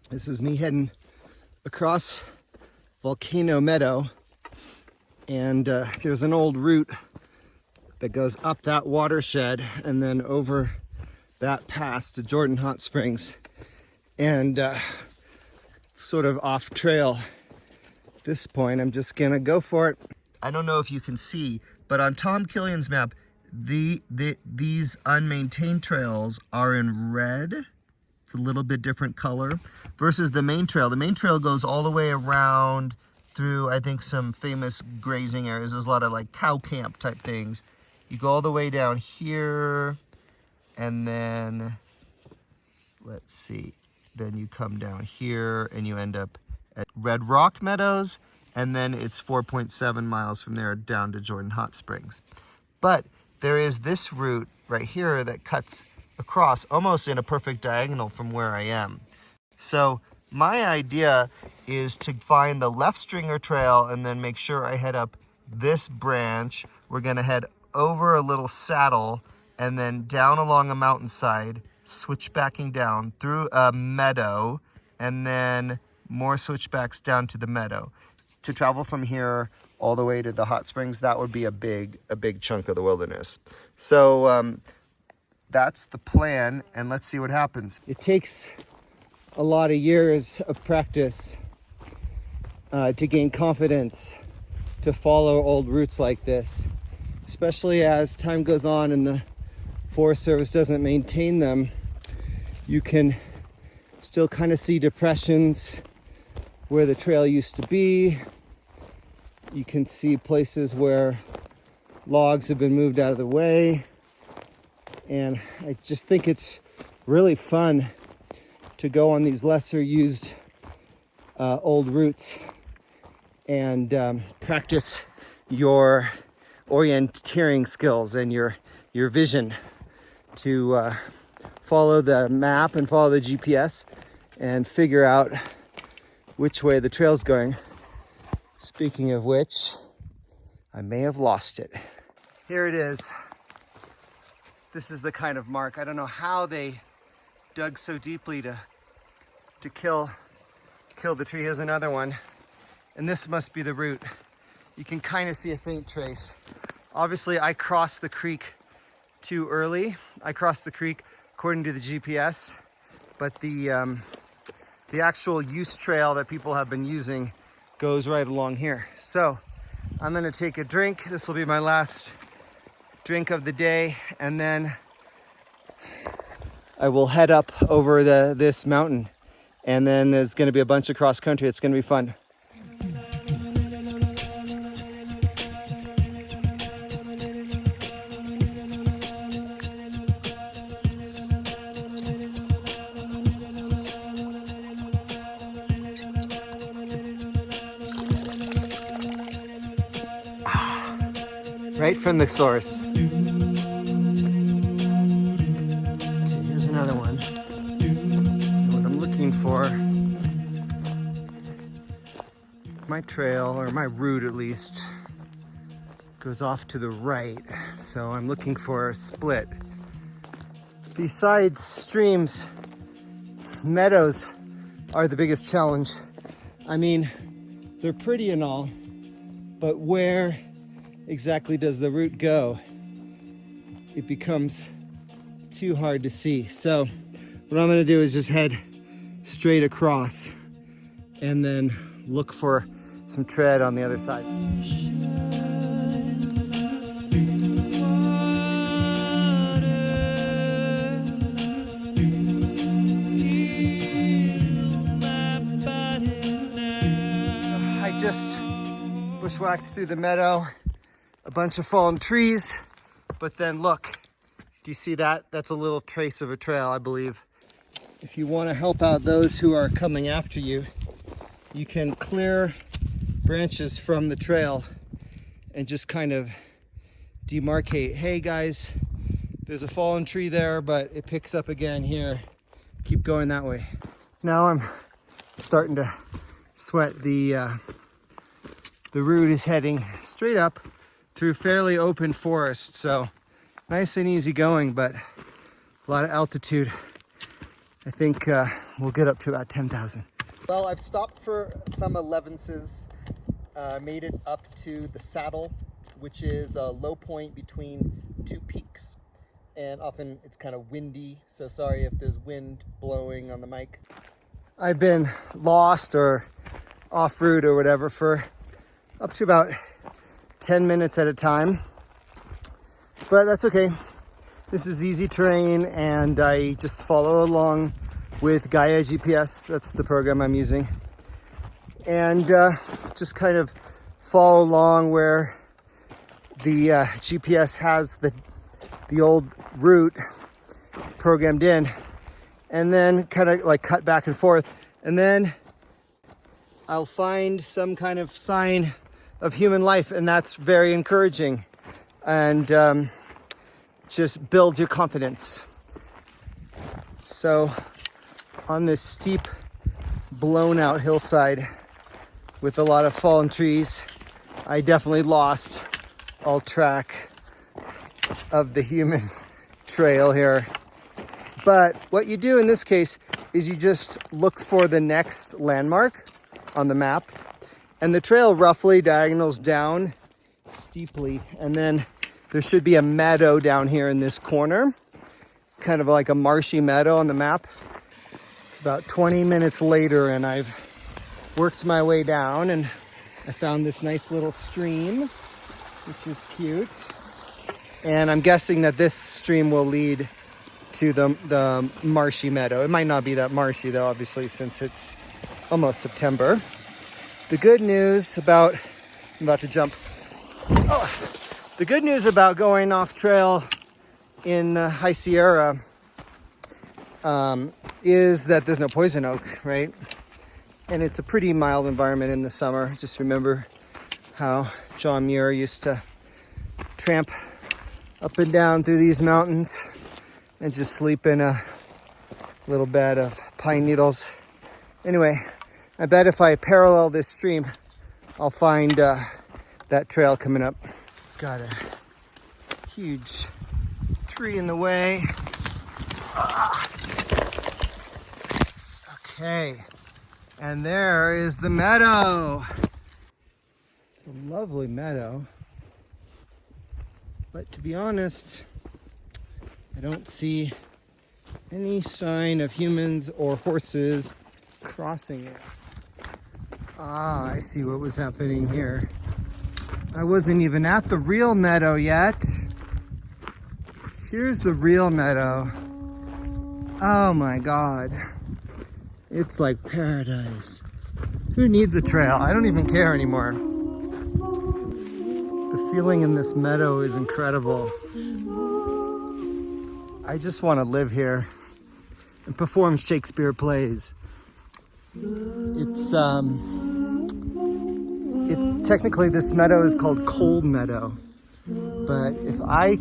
This is me heading across Volcano Meadow, and there's an old route that goes up that watershed and then over that pass to Jordan Hot Springs, and sort of off trail. At this point, I'm just gonna go for it. I don't know if you can see, but on Tom Killian's map, these unmaintained trails are in red. It's a little bit different color versus the main trail. The main trail goes all the way around through, I think, some famous grazing areas. There's a lot of like cow camp type things. You go all the way down here, and then, let's see, then you come down here and you end up at Red Rock Meadows, and then it's 4.7 miles from there down to Jordan Hot Springs. But there is this route right here that cuts across almost in a perfect diagonal from where I am. So my idea is to find the left stringer trail and then make sure I head up this branch. We're gonna head over a little saddle and then down along a mountainside, switchbacking down through a meadow, and then more switchbacks down to the meadow. To travel from here all the way to the hot springs, that would be a big chunk of the wilderness. So that's the plan, and let's see what happens. It takes a lot of years of practice to gain confidence to follow old routes like this, especially as time goes on and the Forest Service doesn't maintain them. You can still kind of see depressions where the trail used to be. You can see places where logs have been moved out of the way. And I just think it's really fun to go on these lesser used old routes and practice your orienteering skills and your vision to follow the map and follow the GPS and figure out which way the trail's going. Speaking of which, I may have lost it. Here it is. This is the kind of mark. I don't know how they dug so deeply to kill the tree. Here's another one. And this must be the route. You can kind of see a faint trace. Obviously, I crossed the creek too early. I crossed the creek according to the GPS, but the actual use trail that people have been using goes right along here. So I'm gonna take a drink. This will be my last drink of the day, and then I will head up over this mountain, and then there's gonna be a bunch of cross country. It's gonna be fun. Right from the source. Okay, here's another one. What I'm looking for, my trail, or my route at least, goes off to the right. So I'm looking for a split. Besides streams, meadows are the biggest challenge. I mean, they're pretty and all, but where exactly does the route go? It becomes too hard to see. So what I'm gonna do is just head straight across and then look for some tread on the other side. I just bushwhacked through the meadow. A bunch of fallen trees, but then look, do you see that? That's a little trace of a trail, I believe. If you want to help out those who are coming after you, you can clear branches from the trail and just kind of demarcate. Hey guys, there's a fallen tree there, but it picks up again here. Keep going that way. Now I'm starting to sweat. The route is heading straight up through fairly open forest, so nice and easy going, but a lot of altitude I think we'll get up to about 10,000. Well, I've stopped for some 11s. Made it up to the saddle, which is a low point between two peaks. And often it's kind of windy, so sorry if there's wind blowing on the mic. I've been lost or off route or whatever for up to about 10 minutes at a time. But that's okay. This is easy terrain and I just follow along with Gaia GPS. That's the program I'm using. And just kind of follow along where the GPS has the old route programmed in, and then kind of like cut back and forth, and then I'll find some kind of sign of human life, and that's very encouraging and just builds your confidence. So on this steep blown out hillside with a lot of fallen trees, I definitely lost all track of the human trail here. But what you do in this case is you just look for the next landmark on the map, and the trail roughly diagonals down steeply, and then there should be a meadow down here in this corner, kind of like a marshy meadow on the map. It's about 20 minutes later and I've worked my way down and I found this nice little stream, which is cute. And I'm guessing that this stream will lead to the marshy meadow. It might not be that marshy though, obviously, since it's almost September. The good news about, I'm about to jump. Oh, the good news about going off trail in High Sierra is that there's no poison oak, right? And it's a pretty mild environment in the summer. Just remember how John Muir used to tramp up and down through these mountains and just sleep in a little bed of pine needles. Anyway, I bet if I parallel this stream, I'll find that trail coming up. Got a huge tree in the way. Okay, and there is the meadow. It's a lovely meadow. But to be honest, I don't see any sign of humans or horses crossing it. Ah, I see what was happening here. I wasn't even at the real meadow yet. Here's the real meadow. Oh my God. It's like paradise. Who needs a trail? I don't even care anymore. The feeling in this meadow is incredible. I just want to live here and perform Shakespeare plays. It's technically, this meadow is called Cold Meadow, but if I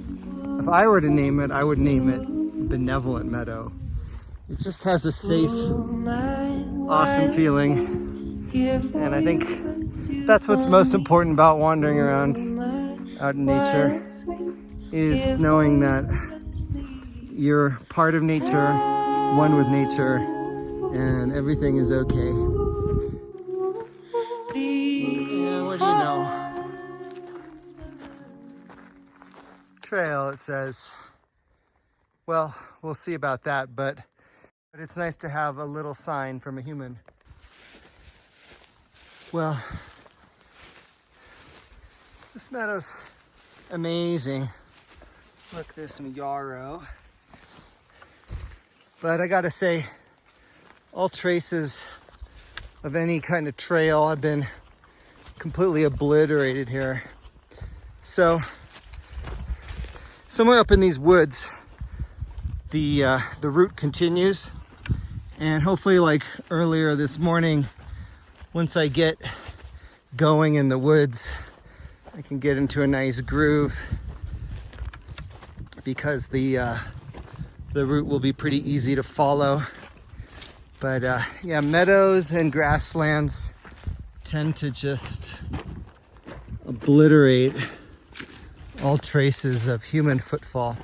were to name it, I would name it Benevolent Meadow. It just has a safe, awesome feeling, and I think that's what's most important about wandering around out in nature, is knowing that you're part of nature, one with nature, and everything is okay. Yeah, what do you know? Trail, it says. Well, we'll see about that, but it's nice to have a little sign from a human. Well, this meadow's amazing. Look, there's some yarrow. But I gotta say, all traces of any kind of trail have been completely obliterated here. So, somewhere up in these woods, the route continues, and hopefully, like earlier this morning, once I get going in the woods, I can get into a nice groove, because the route will be pretty easy to follow. But yeah, meadows and grasslands tend to just obliterate all traces of human footfall.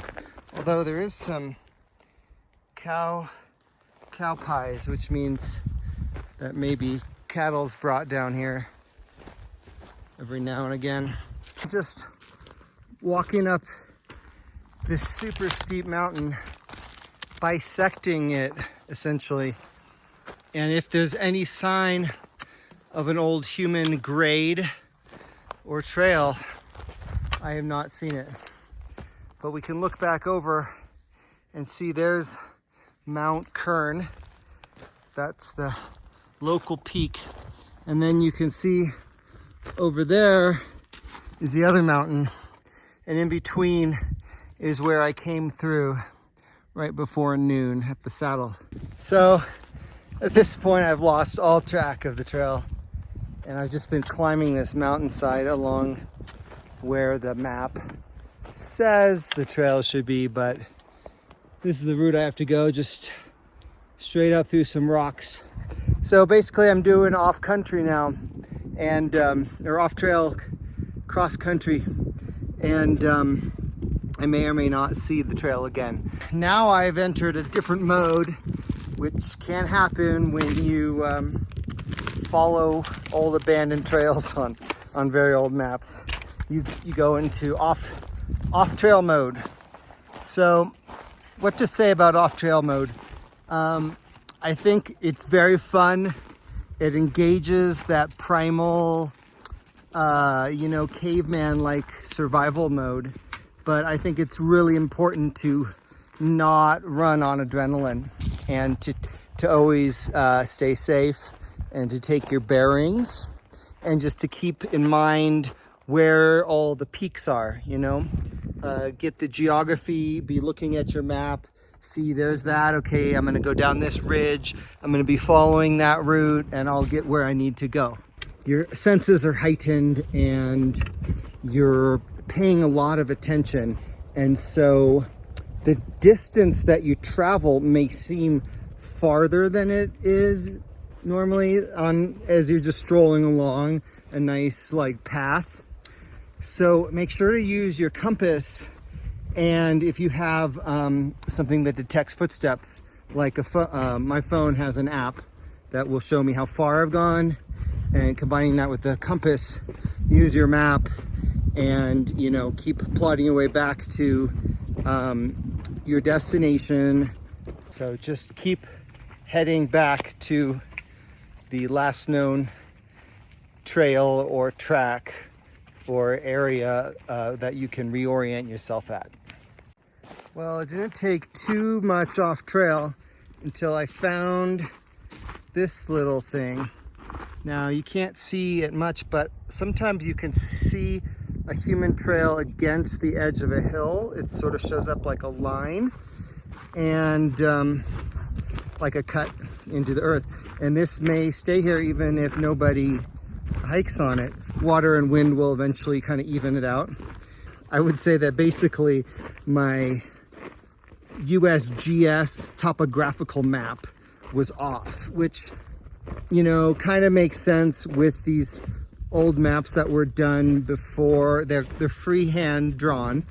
Although there is some cow cow pies, which means that maybe cattle's brought down here every now and again. Just walking up this super steep mountain, bisecting it essentially. And if there's any sign of an old human grade or trail, I have not seen it. But we can look back over and see there's Mount Kern. That's the local peak. And then you can see over there is the other mountain. And in between is where I came through right before noon at the saddle. So at this point, I've lost all track of the trail. And I've just been climbing this mountainside along where the map says the trail should be, but this is the route I have to go, just straight up through some rocks. So basically I'm doing off country now, and or off trail cross country, and I may or may not see the trail again. Now I've entered a different mode, which can happen when you follow old abandoned trails on very old maps. You go into off trail mode. So what to say about off trail mode? I think it's very fun. It engages that primal, caveman-like survival mode. But I think it's really important to not run on adrenaline, and to always stay safe, and to take your bearings, and just to keep in mind where all the peaks are, get the geography, be looking at your map, see there's that, okay, I'm gonna go down this ridge, I'm gonna be following that route, and I'll get where I need to go. Your senses are heightened and you're paying a lot of attention, and so the distance that you travel may seem farther than it is normally as you're just strolling along a nice path. So make sure to use your compass, and if you have something that detects footsteps, like my phone has an app that will show me how far I've gone, and combining that with the compass, use your map, and keep plodding your way back to your destination. So just keep heading back to the last known trail or track or area that you can reorient yourself at. Well, it didn't take too much off trail until I found this little thing. Now you can't see it much, but sometimes you can see a human trail against the edge of a hill. It sort of shows up like a line and like a cut into the earth. And this may stay here even if nobody hikes on it. Water and wind will eventually kind of even it out. I would say that basically my USGS topographical map was off, which kind of makes sense with these old maps that were done before. They're freehand drawn,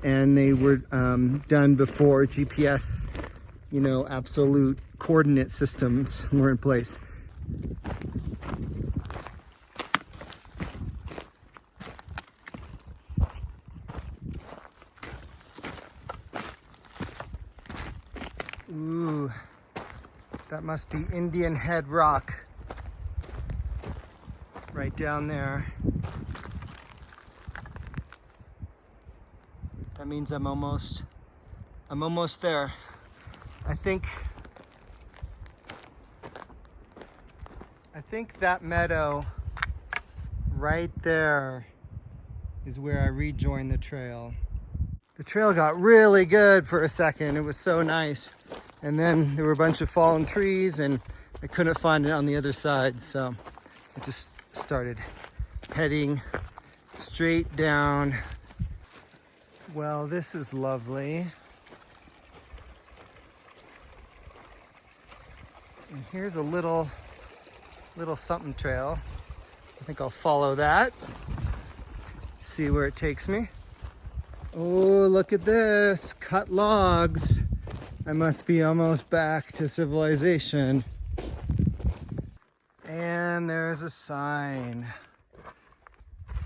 and they were done before GPS absolute coordinate systems were in place. Ooh, that must be Indian Head Rock right down there. That means I'm almost there. I think that meadow right there is where I rejoined the trail. The trail got really good for a second. It was so nice. And then there were a bunch of fallen trees and I couldn't find it on the other side. So I just started heading straight down. Well, this is lovely. And here's a little something trail. I think I'll follow that. See where it takes me. Oh, look at this, cut logs. I must be almost back to civilization. And there's a sign.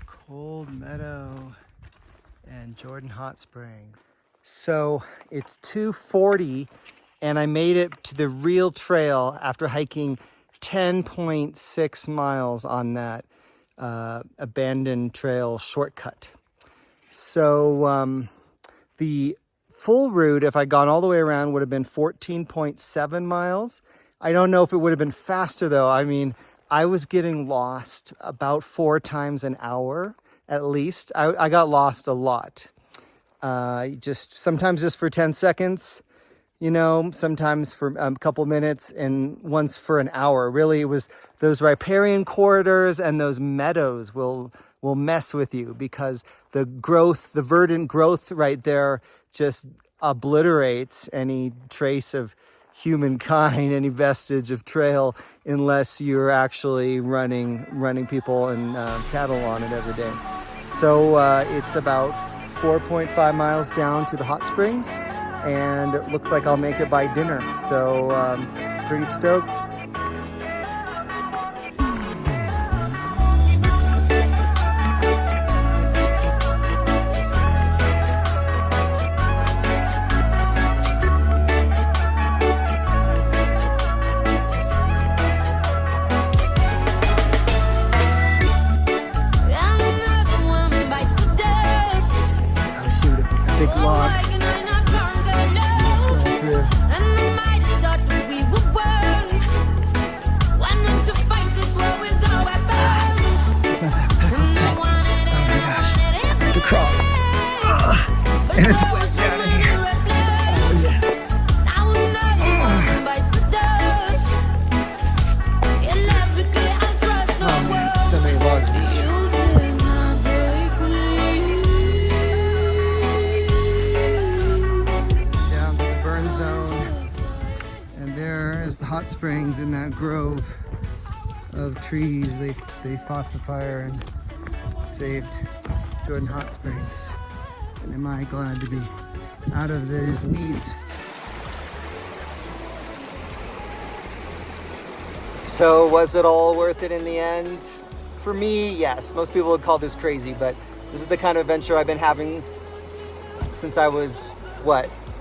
Cold Meadow and Jordan Hot Springs. So it's 2:40 and I made it to the real trail after hiking 10.6 miles on that abandoned trail shortcut. So the full route, if I'd gone all the way around, would have been 14.7 miles. I don't know if it would have been faster though. I mean, I was getting lost about 4 times an hour at least. I got lost a lot. Sometimes just for 10 seconds, you know, sometimes for a couple minutes, and once for an hour. Really, it was those riparian corridors and those meadows will mess with you, because the growth, the verdant growth right there just obliterates any trace of humankind, any vestige of trail, unless you're actually running people and cattle on it every day. So it's about 4.5 miles down to the hot springs, and it looks like I'll make it by dinner. So pretty stoked. Big log. To crawl. And it's way down in here. Oh yes. Oh man, so many logs in this tree. Hot springs in that grove of trees. They fought the fire and saved Jordan Hot Springs. And am I glad to be out of these weeds. So was it all worth it in the end? For me, yes. Most people would call this crazy, but this is the kind of adventure I've been having since I was,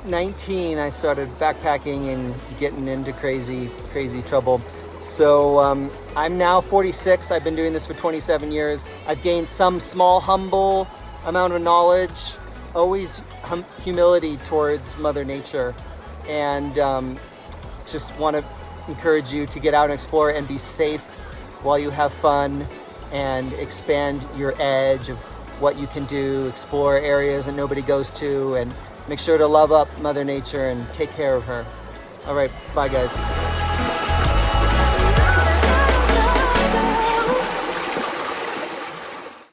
19. I started backpacking and getting into crazy trouble. So I'm now 46. I've been doing this for 27 years. I've gained some small, humble amount of knowledge, always humility towards Mother Nature. And just want to encourage you to get out and explore and be safe while you have fun, and expand your edge of what you can do, explore areas that nobody goes to, and make sure to love up Mother Nature and take care of her. All right, bye guys.